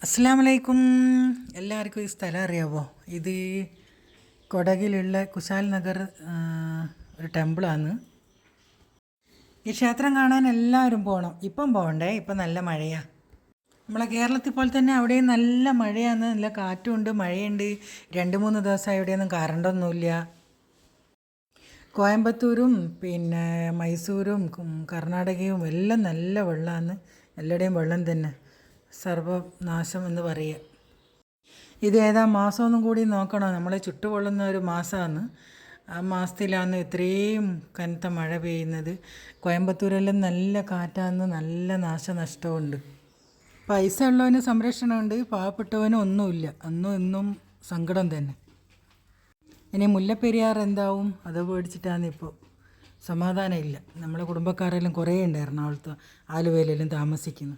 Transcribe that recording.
അസ്സലാമലൈക്കും. എല്ലാവർക്കും ഈ സ്ഥലം അറിയാമോ? ഇത് കൊടകിലുള്ള കുശാൽ നഗർ ഒരു ടെമ്പിളാണ്. ഈ ക്ഷേത്രം കാണാൻ എല്ലാവരും പോകണം. ഇപ്പം പോകണ്ടേ, ഇപ്പം നല്ല മഴയാണ്. നമ്മളെ കേരളത്തിൽ പോലെ തന്നെ അവിടെയും നല്ല മഴയാണ്, നല്ല കാറ്റുമുണ്ട്, മഴയുണ്ട്. 2-3 ദിവസമായി ഇവിടെയൊന്നും കറണ്ടൊന്നുമില്ല. കോയമ്പത്തൂരും പിന്നെ മൈസൂരും കർണാടകയും എല്ലാം നല്ല വെള്ളമാണ്. എല്ലായിടെയും വെള്ളം തന്നെ, സർവനാശം എന്ന് പറയുക. ഇത് ഏതാ മാസമൊന്നും കൂടി നോക്കണം. നമ്മളെ ചുട്ടുപൊള്ളുന്ന ഒരു മാസമാണ്. ആ മാസത്തിലാണ് ഇത്രയും കനത്ത മഴ പെയ്യുന്നത്. കോയമ്പത്തൂരെല്ലാം നല്ല കാറ്റാണ്, നല്ല നാശനഷ്ടമുണ്ട്. പൈസ ഉള്ളവന് സംരക്ഷണമുണ്ട്, പാവപ്പെട്ടവന് ഒന്നുമില്ല. അന്നും ഇന്നും സങ്കടം തന്നെ. ഇനി മുല്ലപ്പെരിയാർ എന്താവും അത് പേടിച്ചിട്ടാണ് ഇപ്പോൾ. സമാധാനമില്ല. നമ്മളെ കുടുംബക്കാരെല്ലാം കുറേ ഉണ്ട് എറണാകുളത്ത്, ആലുവയിലെല്ലാം താമസിക്കുന്നു.